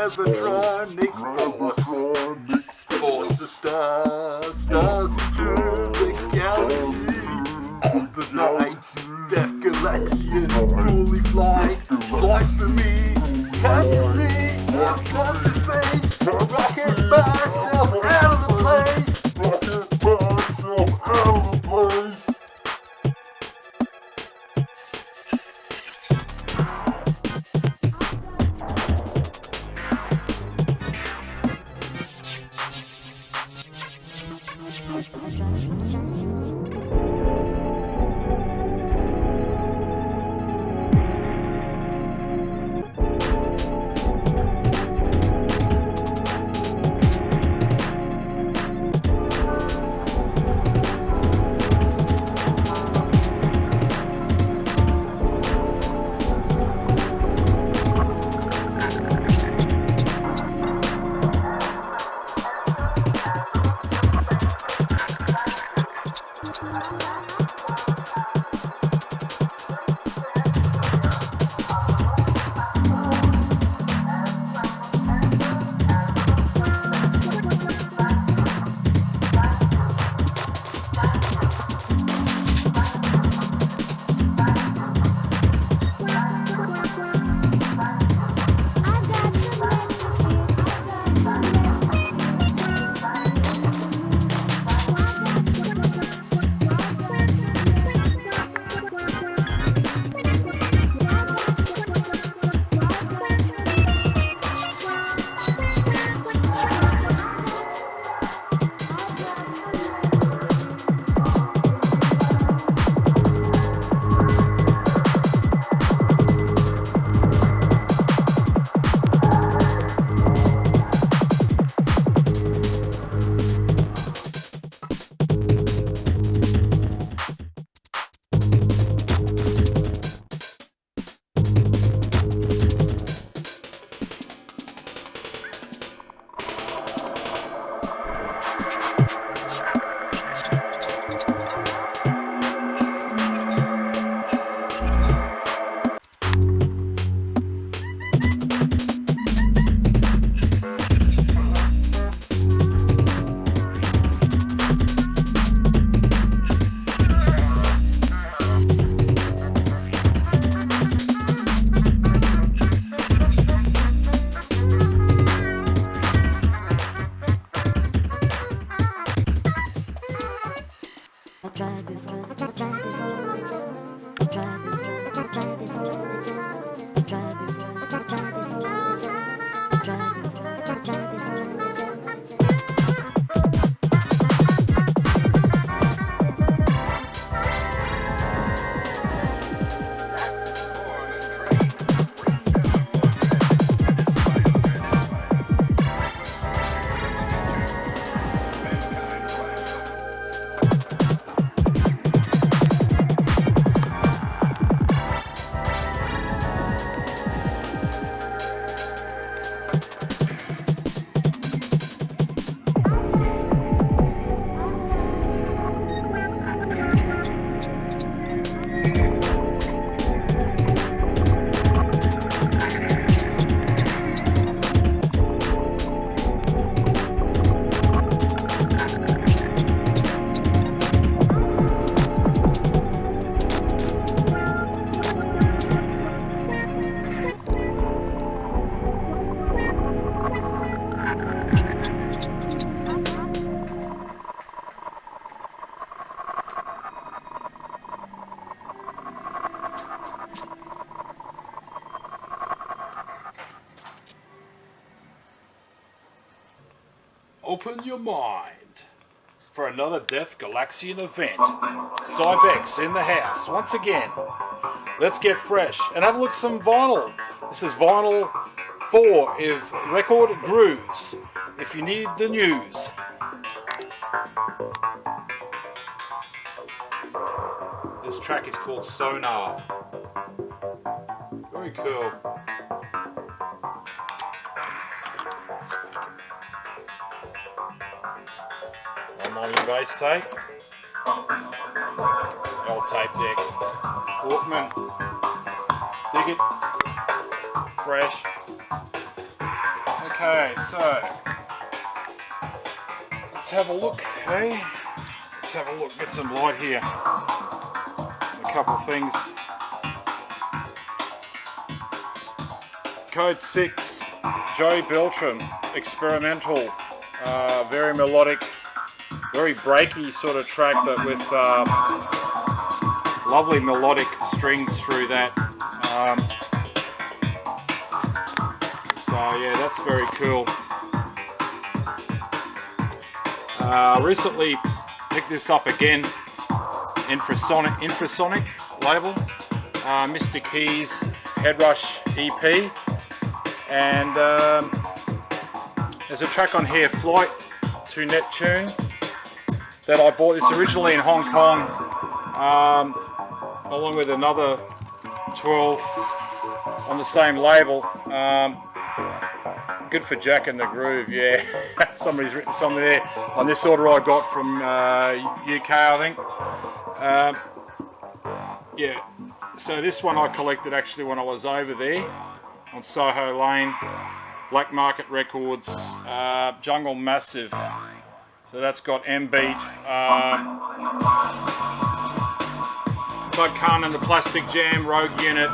Luzertronic force the stars into the galaxy. On the night, death Galaxia fully flight. Like for me, can't you see? It's got to space. Rocket by itself out of the place. Rocket by itself out of the place. Open your mind for another Deaf Galaxian event. Cybex in the house once again. Let's get fresh and have a look at some vinyl. This is vinyl 4 of Recordz, if you need the news. This track is called Sonar. Very cool. Aluminium base tape. Old tape deck. Walkman. Dig it. Fresh. Okay, so let's have a look, hey? Let's have a look, get some light here. A couple of things. Code 6, Joey Beltram, experimental, very melodic, very breaky sort of track, but with lovely melodic strings through that. So yeah, that's very cool. Recently picked this up again, Infrasonic label, Mr. Keys Headrush EP, and there's a track on here, Flight to Neptune, that I bought this originally in Hong Kong, along with another 12 on the same label. Good for Jack and the Groove, yeah. Somebody's written something there on this order I got from UK, I think. Yeah, so this one I collected actually when I was over there on Soho Lane, Black Market Records, Jungle Massive. So that's got M-Beat, Bud Khan and the Plastic Jam, Rogue Unit,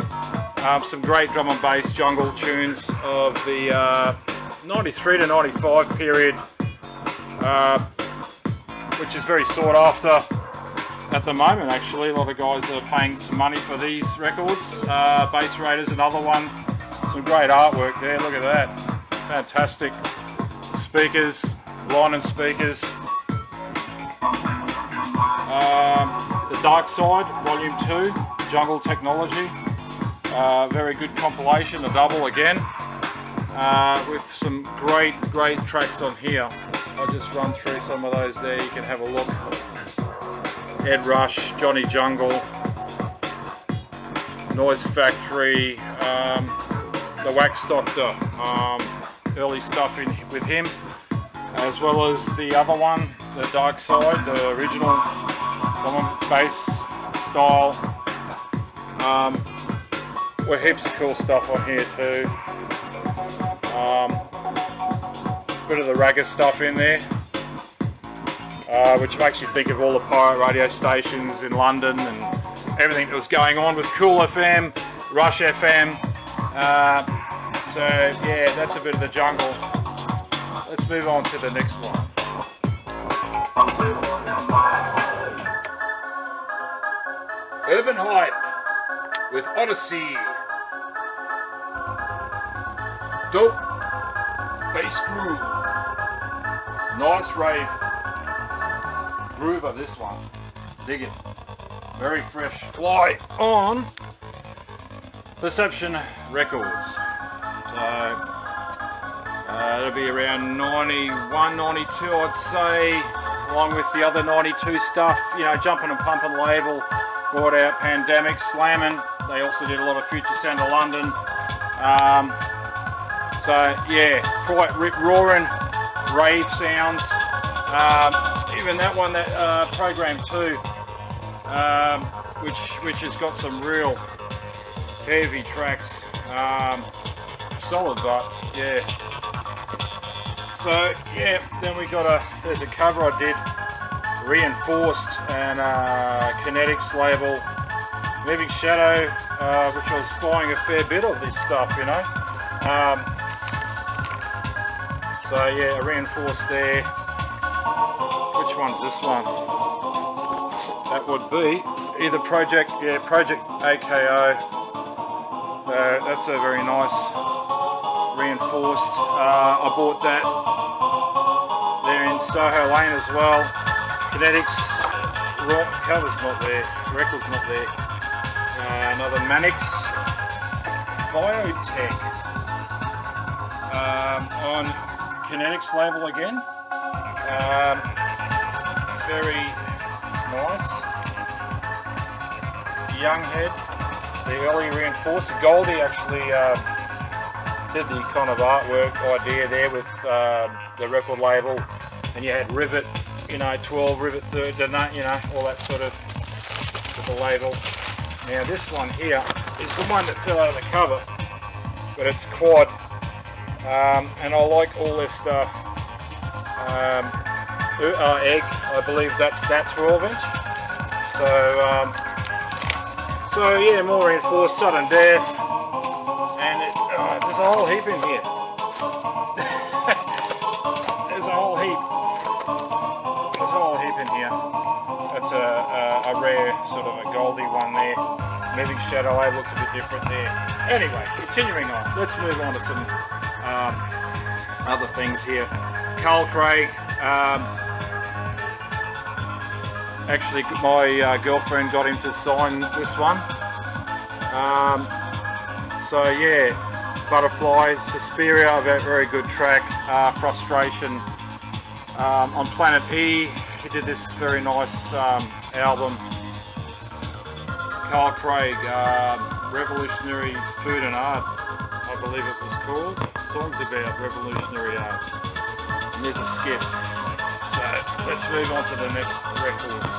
some great drum and bass jungle tunes of the 93 to 95 period, which is very sought after at the moment actually. A lot of guys are paying some money for these records. Bass Raiders, another one. Some great artwork there, look at that. Fantastic. Speakers, Linon speakers. The Dark Side, Volume 2, Jungle Technology. Very good compilation, a double again, with some great tracks on here. I'll just run through some of those there, you can have a look. Head Rush, Johnny Jungle, Noise Factory, the Wax Doctor, early stuff with him, as well as the other one, the Dark Side, the original drum and bass style. Well, heaps of cool stuff on here too. Bit of the ragga stuff in there, which makes you think of all the pirate radio stations in London and everything that was going on with Cool FM, Rush FM. So yeah, that's a bit of the jungle. Let's move on to the next one. Urban Hype with Odyssey. Dope bass groove. Nice rave groove of this one. Dig it. Very fresh. Fly on Perception Records. So it'll be around 91, 92 I'd say, along with the other 92 stuff, you know, Jumping and Pumping label, brought out Pandemic, Slammin', they also did a lot of Future Sound of London. So yeah, quite rip-roaring rave sounds. Even that one, that Program 2, which has got some real heavy tracks. Solid, but yeah. So yeah, then we got there's a cover I did, Reinforced, and Kinetics label, Moving Shadow, which I was buying a fair bit of this stuff, you know. So yeah, a Reinforced there. Which one's this one? That would be either Project AKO. So that's a very nice Reinforced. I bought that there in Soho Lane as well. Kinetics, cover's not there, record's not there. Another Manix, Biotech, on Kinetics label again. Very nice. Younghead, the early reinforced. Goldie actually did the kind of artwork idea there with the record label, and you had rivet, you know, 12 rivet third, you know, all that sort of with the label. Now this one here is the one that fell out of the cover, but it's quad, and I like all this stuff. Egg, I believe that's that 12-inch. So yeah, more reinforced, sudden death, and there's a whole heap in here. There's a whole heap. There's a whole heap in here. That's a rare sort of a Goldie one there. Moving shadow eye looks a bit different there. Anyway, continuing on. Let's move on to some other things here. Carl Craig. Actually, my girlfriend got him to sign this one. So yeah, Butterfly, Suspiria, a very good track. Frustration. On Planet E, he did this very nice album. Carl Craig, Revolutionary Food and Art, I believe it was called. Songs about revolutionary art. And there's a skip. So let's move on to the next records.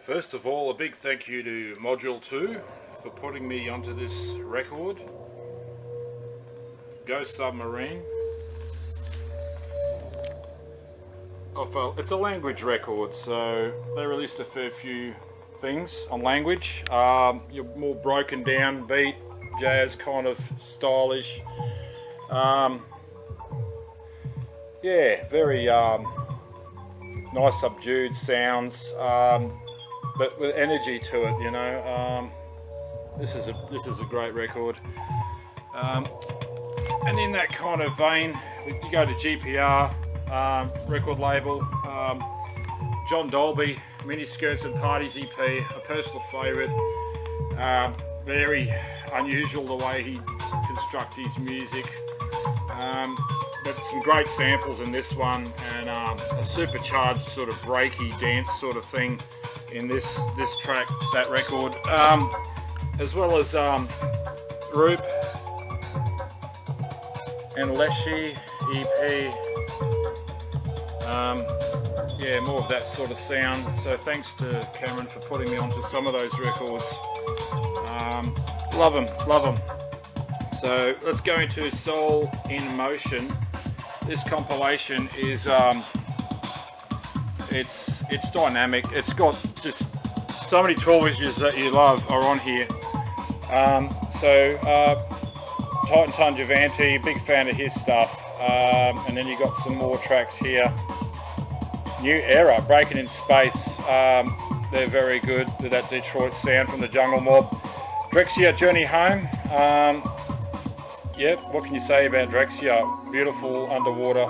First of all, a big thank you to Module 2 for putting me onto this record. Go Submarine. It's a language record, so they released a fair few things on language. You're more broken down beat, jazz kind of stylish. Yeah, very nice subdued sounds, but with energy to it, you know. This is a great record. And in that kind of vein, you go to GPR record label, John Dolby, Miniskirts and Parties EP, a personal favourite. Very unusual the way he constructs his music. But some great samples in this one, and a supercharged sort of breaky dance sort of thing in this track, that record, as well as Roop and Leshy EP. Yeah, more of that sort of sound. So thanks to Cameron for putting me onto some of those records. Love them. So let's go into Soul in Motion. This compilation is it's dynamic. It's got just so many 12 inches that you love are on here. Titan Tunjavanti, big fan of his stuff. And then you got some more tracks here. New Era, Breaking in Space. They're very good with that Detroit sound from the Jungle Mob. Drexciya, Journey Home. Yep, what can you say about Drexciya? Beautiful underwater,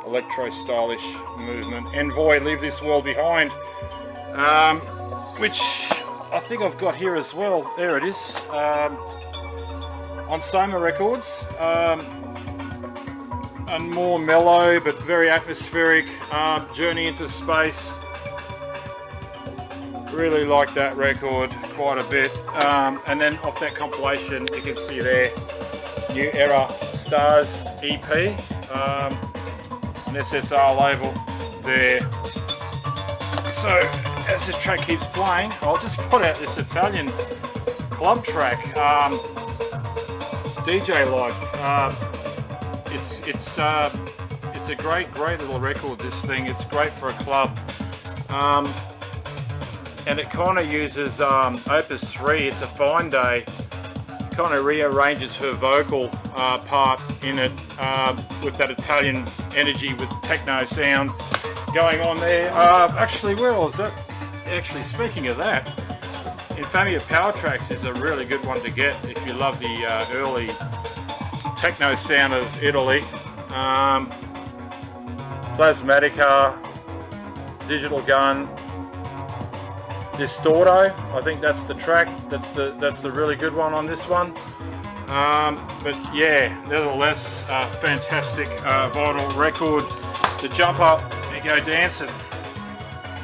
electro-stylish movement. Envoy, Leave This World Behind, which I think I've got here as well. There it is, on Soma Records, and more mellow but very atmospheric. Journey into Space. Really like that record quite a bit. And then off that compilation, you can see there. New Era Stars EP, an SSR label there. So as this track keeps playing, I'll just put out this Italian club track, DJ Life. It's a great little record. This thing, it's great for a club, and it kind of uses Opus 3. It's a Fine Day. Kind of rearranges her vocal part in it with that Italian energy with techno sound going on there. Actually, where was it? Actually, speaking of that, Infamia Power Tracks is a really good one to get if you love the early techno sound of Italy. Plasmatica, Digital Gun, Distorto, I think that's the track. That's the really good one on this one. But yeah, nevertheless, fantastic vinyl record to jump up and go dancing.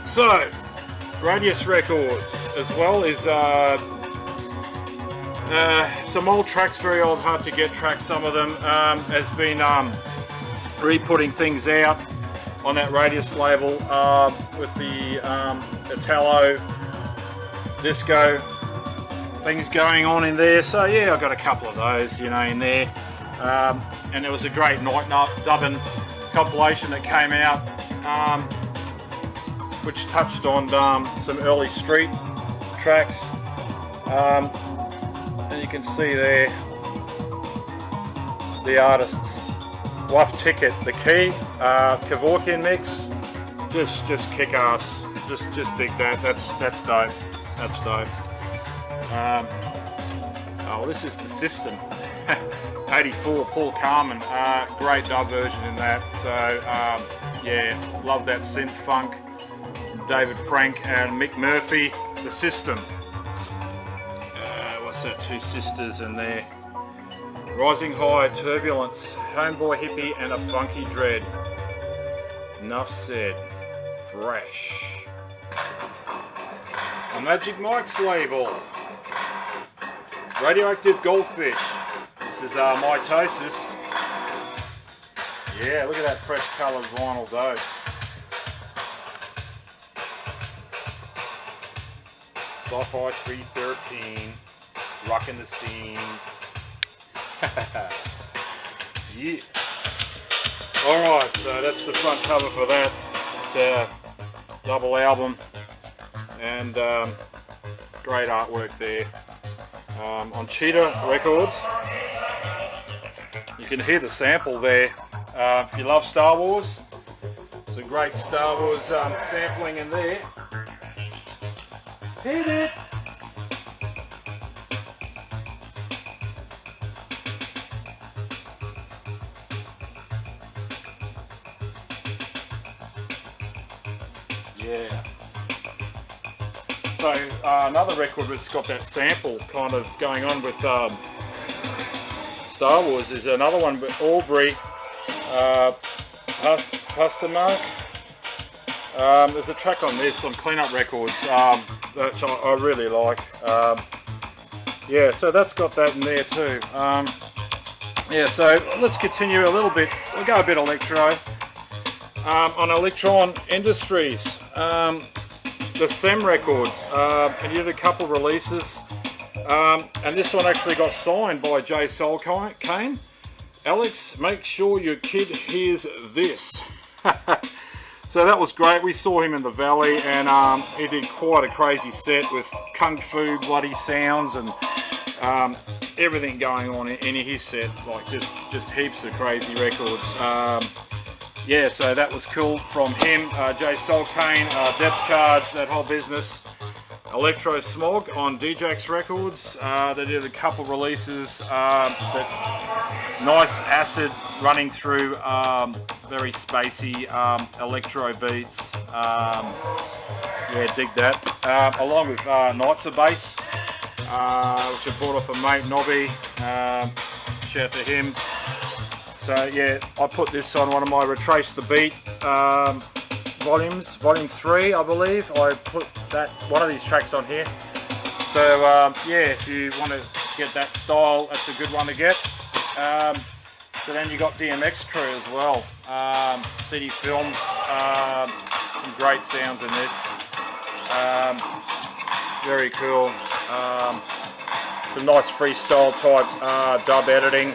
So Radius Records as well is some old tracks, very old, hard to get tracks. Some of them has been re-putting things out on that Radius label with the Italo disco things going on in there. So yeah, I've got a couple of those, you know, in there. And there was a great night dubbing compilation that came out, which touched on some early street tracks. And you can see there the artists. Rough Ticket, The Key, Kevorkian mix, just kick ass. Just dig that. That's dope. That's dope. Oh, this is The System. 84, Paul Carmen, great dub version in that. So yeah, love that synth funk. David Frank and Mick Murphy, The System. What's that? Two sisters in there. Rising High, Turbulence, Homeboy Hippie, and a Funky Dread. Enough said. Fresh. The Magic Mike's label. Radioactive Goldfish. This is Mitosis. Yeah, look at that fresh coloured vinyl though. Sci-Fi 313, rocking the scene. Yeah. Alright, so that's the front cover for that. It's a double album and great artwork there. On Cheetah Records. You can hear the sample there. If you love Star Wars, some great Star Wars sampling in there. Hit it! Yeah. So another record that's got that sample kind of going on with Star Wars is another one with Aubrey Pastermark. There's a track on this on Cleanup Records that I really like. Yeah, so that's got that in there too. Yeah, so let's continue a little bit. We'll go a bit electro. On Electron Industries, the SEM record, and you did a couple releases, and this one actually got signed by J. Soul Kane. Alex, make sure your kid hears this. So that was great. We saw him in the Valley, and he did quite a crazy set with kung fu bloody sounds and everything going on in his set, like just heaps of crazy records. Yeah, so that was cool from him. J. Soul Kane, Depth Charge, that whole business. Electro Smog on DJX Records. They did a couple releases. That nice acid running through very spacey electro beats. Yeah, dig that. Along with Knights of Bass, which I bought off a mate, Nobby. Shout out to him. So yeah, I put this on one of my Retrace the Beat volumes, volume 3 I believe. I put that one of these tracks on here. So yeah, if you want to get that style, that's a good one to get. So then you got DMX Crew as well. CD Films, some great sounds in this. Very cool. Some nice freestyle type dub editing.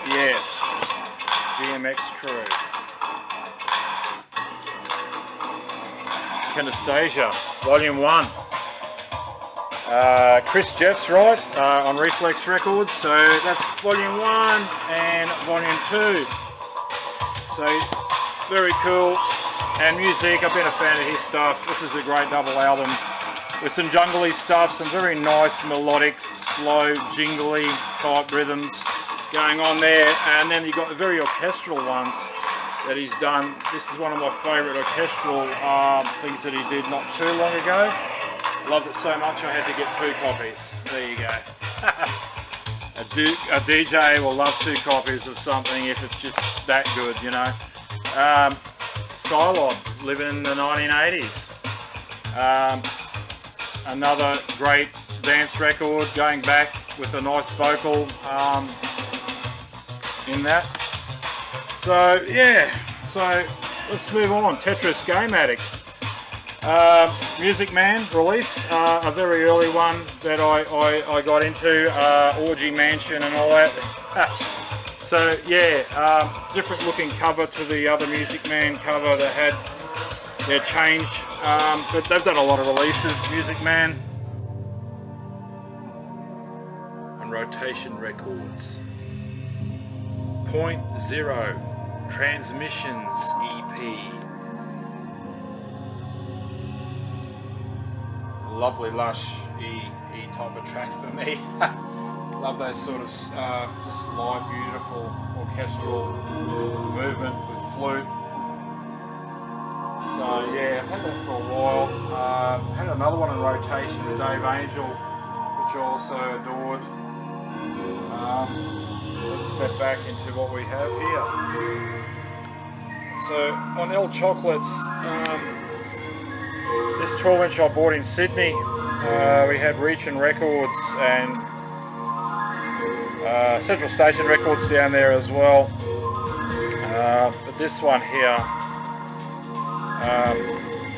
Yes, DMX Crew. Kinesthesia, Volume 1. Chris Jeff's right, on Reflex Records, so that's Volume 1 and Volume 2. So, very cool. And Musik, I've been a fan of his stuff. This is a great double album with some jungly stuff, some very nice melodic, slow, jingly type rhythms going on there, and then you've got the very orchestral ones that he's done. This is one of my favourite orchestral things that he did not too long ago. Loved it so much I had to get 2 copies. There you go. A DJ will love 2 copies of something if it's just that good, you know. Silob, living in the 1980s. Another great dance record, going back with a nice vocal in that. So yeah, so let's move on. Tetris Game Addict. Music Man release, a very early one that I got into, Orgy Mansion and all that. So yeah, different looking cover to the other Music Man cover that had their change, but they've done a lot of releases, Music Man. And Rotation Records. .0 Transmissions EP. Lovely lush E type of track for me. Love those sort of just light, beautiful orchestral movement with flute. So yeah, I've had that for a while. Had another one in rotation with Dave Angel, which I also adored. Let's step back into what we have here. So on El Chocolates, this 12-inch I bought in Sydney. We had Reach and Records and Central Station Records down there as well. But this one here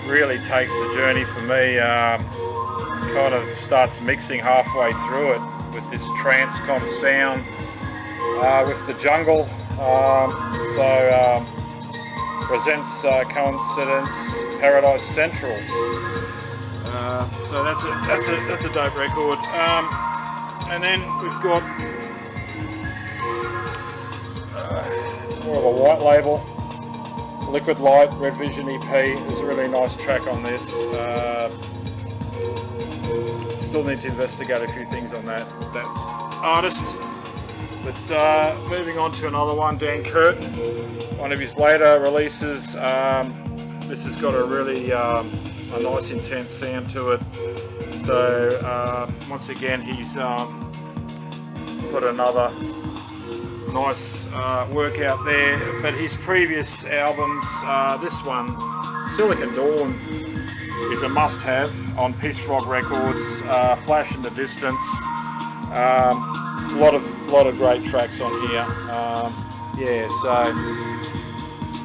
really takes the journey for me. Kind of starts mixing halfway through it with this trance kind of sound with the jungle. Presents Coincidence Paradise Central. So that's a dope record. And then we've got it's more of a white label, Liquid Light Red Vision EP. There's a really nice track on this. Still need to investigate a few things on that artist. But moving on to another one, Dan Curtin, one of his later releases. This has got a really a nice intense sound to it. So once again, he's put another nice work out there. But his previous albums, this one, Silicon Dawn, is a must-have on Peace Frog Records. Flash in the Distance. A lot of great tracks on here. Yeah, so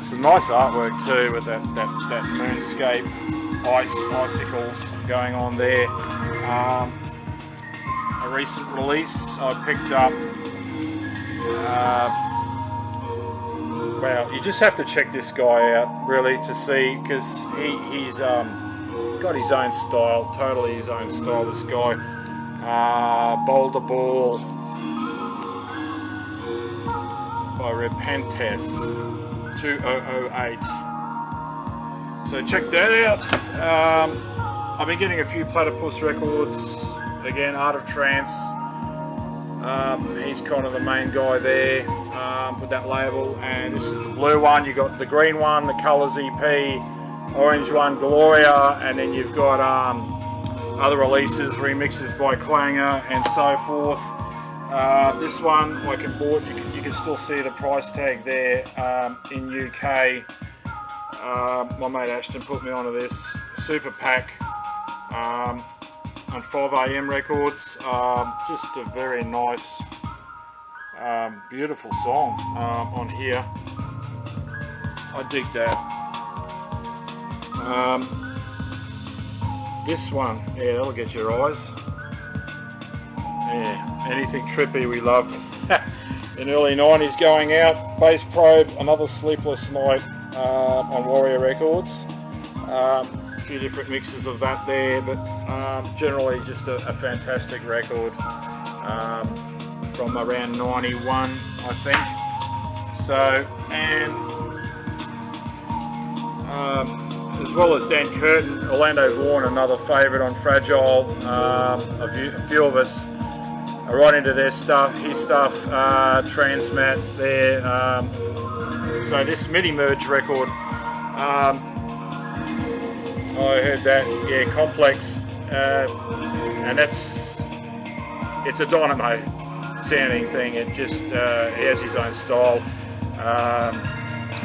some nice artwork too with that moonscape, icicles going on there. A recent release I picked up. Wow, you just have to check this guy out really to see, because he's got his own style, totally his own style. This guy, Boulder Ball by Repentes 2008. So check that out. I've been getting a few Platypus records, again Art of Trance. He's kind of the main guy there with that label, and this is the blue one. You got the green one, the Colours EP, orange one, Gloria, and then you've got other releases, remixes by Clanger and so forth. This one I can bought, you can still see the price tag there in UK. My mate Ashton put me onto this. Super Pack on 5am Records. Just a very nice, beautiful song on here. I dig that. This one, yeah, that'll get your eyes. Yeah, anything trippy we loved in early 90s going out. Bass Probe, Another Sleepless Night on Warrior Records. A few different mixes of that there, but generally just a fantastic record from around 91, I think. So, and as well as Dan Curtin, Orlando Vaughan, another favourite on Fragile. A few of us are right into their stuff, his stuff, Transmat there. So this MIDI Merge record, I heard that, yeah, Complex, and it's a dynamo sounding thing. It just, he has his own style,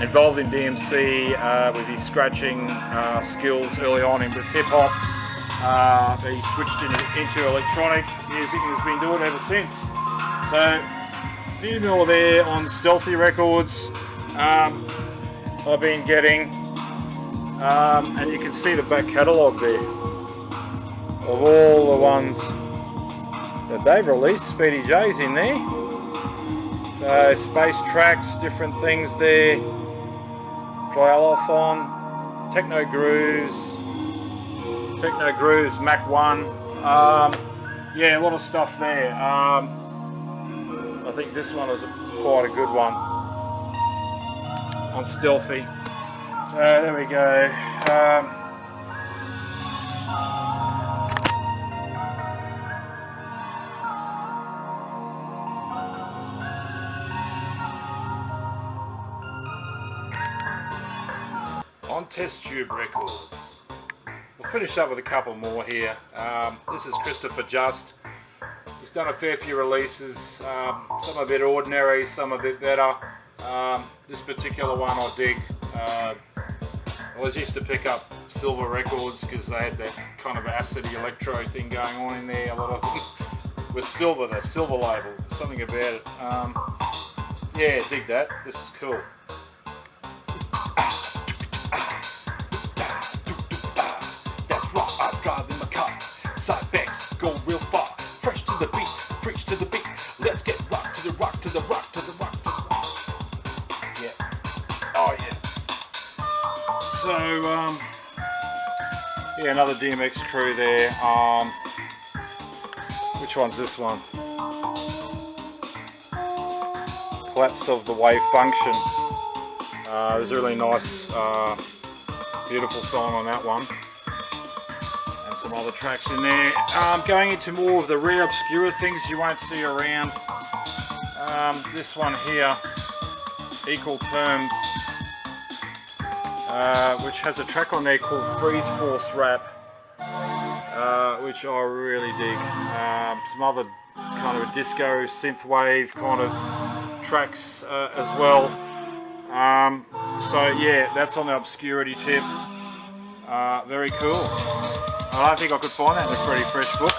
involved in DMC with his scratching skills early on with hip hop. He switched into electronic music and has been doing it ever since. So, few more there on Stealthy Records. I've been getting, and you can see the back catalogue there of all the ones that they've released. Speedy J's in there. Space Tracks, different things there. Trialophon, Techno Grooves, Mac 1. Yeah, a lot of stuff there. I think this one was quite a good one on Stealthy. There we go. On Test Tube Records. We'll finish up with a couple more here. This is Christopher Just. He's done a fair few releases, some a bit ordinary, some a bit better. This particular one I dig. I always used to pick up Silver Records because they had that kind of acidy electro thing going on in there. A lot of them with Silver, the Silver label, something about it. Yeah, dig that. This is cool. That's right, I'm driving my car. Cybex, go real far. Fresh to the beat, preach to the beat. Let's get rock to the rock to the rock to the rock to the rock. Yeah. Oh yeah. So yeah, another DMX crew there. Which one's this one? Collapse of the Wave Function. There's a really nice, beautiful song on that one. And some other tracks in there. Going into more of the rare obscure things you won't see around. This one here, Equal Terms, which has a track on there called Freeze Force Rap, which I really dig. Some other kind of a disco synthwave kind of tracks as well. So yeah, that's on the obscurity tip. Very cool. I don't think I could find that in the Freddie Fresh book.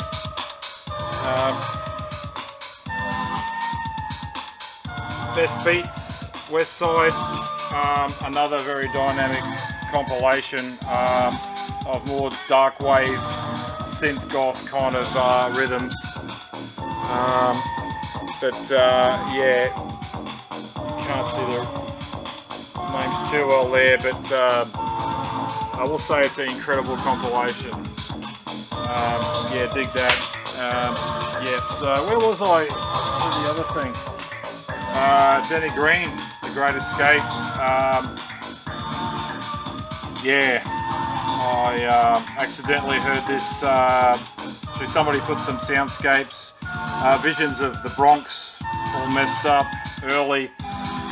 Best Beats, West Side, another very dynamic compilation of more dark wave, synth goth kind of rhythms. Yeah, you can't see the names too well there, but I will say it's an incredible compilation. Yeah, dig that. Yeah, so where was I with the other thing? Denny Green, The Great Escape. Yeah, I accidentally heard this through somebody put some soundscapes, visions of the Bronx, all messed up early,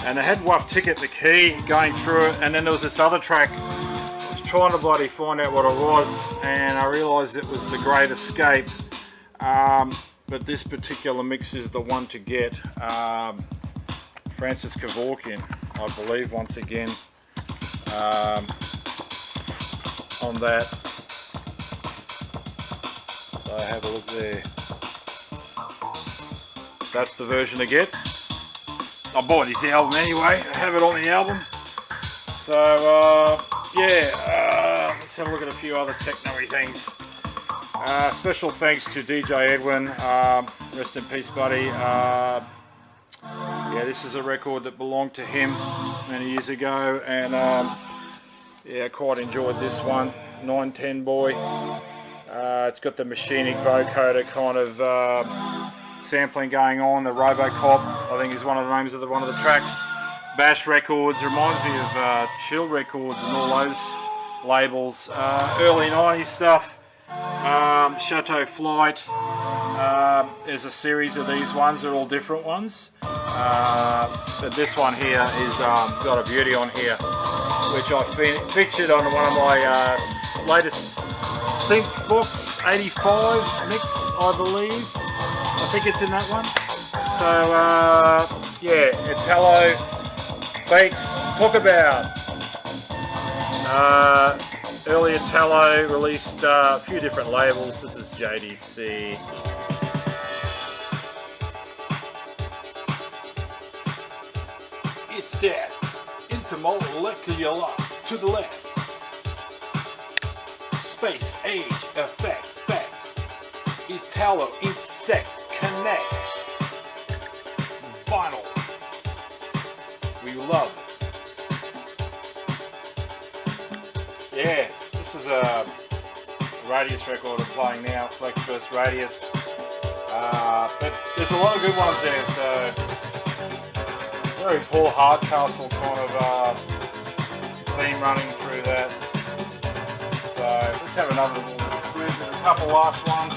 and I had Wuff Ticket the key going through it, and then there was this other track. I was trying to bloody find out what it was, and I realised it was The Great Escape. But this particular mix is the one to get. Francis Kevorkian, I believe, once again on that. So have a look there. That's the version to get. I bought his album anyway. I have it on the album. So yeah, let's have a look at a few other techno-y things. Special thanks to DJ Edwin. Rest in peace, buddy. Yeah, this is a record that belonged to him many years ago, and yeah, I quite enjoyed this one. 910 Boy. It's got the Machinic vocoder kind of sampling going on. The Robocop, I think, is one of the names of one of the tracks. Bash Records reminds me of Chill Records and all those labels. Early 90s stuff. Chateau Flight. There's a series of these ones. They're all different ones. But this one here is got a beauty on here, which I featured on one of my latest Synth Box 85 mix, I believe. I think it's in that one. So yeah, it's Hello Fakes, talk about. Earlier Tallow released a few different labels. This is JDC. It's death, intermolecular to the left. Space, age, effect, fact. Italo, insect, connect. Vinyl. We love it. Yeah, this is a Radius record I'm playing now, Flex Burst Radius. But there's a lot of good ones there, so very Paul Hardcastle kind of theme running through that. So let's have another little squeeze with a couple last ones.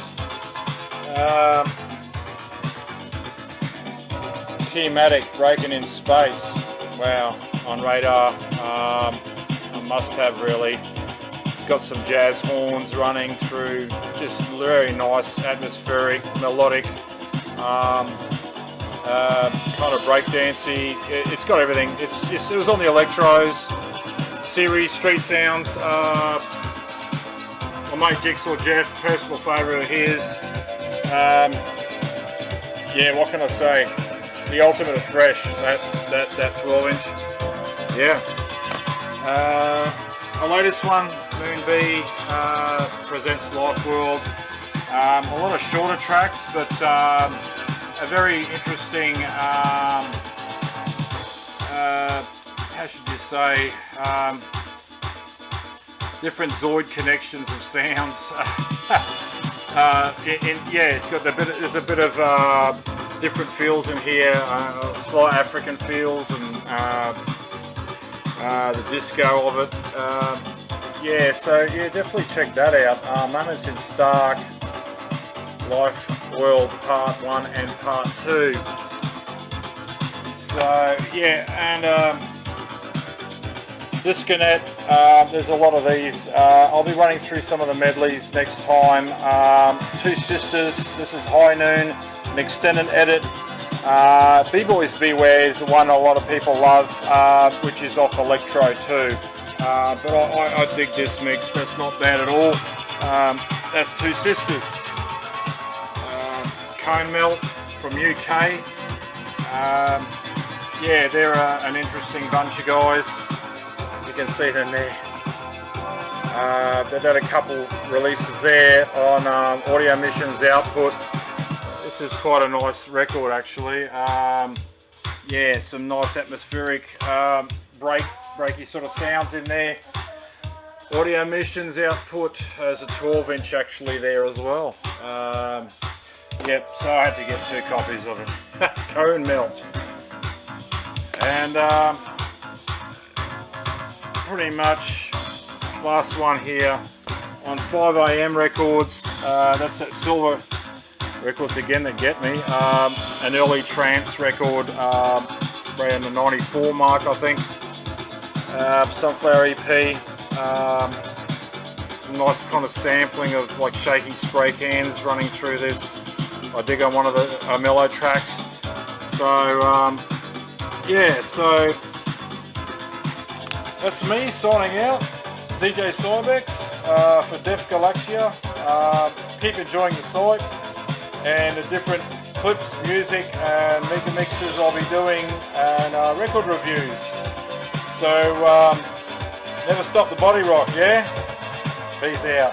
Keymatic breaking in space. Wow, on radar. A must have really. It's got some jazz horns running through, just very nice, atmospheric, melodic. Kind of breakdancey. It's got everything. It was on the Electros series, Street Sounds. My mate Jigsaw Jeff, personal favourite of his. Yeah, what can I say? The ultimate of fresh. That 12-inch. Yeah. Our latest one, Moon B, presents Life World. A lot of shorter tracks, but a very interesting, how should you say, different Zoid connections of sounds. Yeah, it's got there's a bit of different feels in here, slight African feels, and the disco of it. Yeah, so yeah, definitely check that out. Moments in Stark, Life World Part 1 and Part 2. So yeah, and Disconnect, there's a lot of these. I'll be running through some of the medleys next time. Two Sisters, this is High Noon, an extended edit. B-Boys Beware is the one a lot of people love, which is off Electro 2. But I dig this mix, that's not bad at all. That's Two Sisters. Cone Melt from UK. Yeah, they're an interesting bunch of guys. You can see them there. They've had a couple releases there on Audio Missions Output. This is quite a nice record actually. Yeah, some nice atmospheric breaky sort of sounds in there. Audio Missions Output has a 12-inch actually there as well. Yep, so I had to get 2 copies of it. Cone Melt. And pretty much last one here on 5am Records. That's that Silver Records again that get me. An early trance record around the 94 mark, I think. Sunflower EP. Some nice kind of sampling of like shaky spray cans running through this. I dig on one of the mellow tracks. So yeah, so that's me signing out. DJ Cybex for Def Galaxia. Keep enjoying the site and the different clips, music and mega mixes I'll be doing, and record reviews. So never stop the body rock, yeah? Peace out.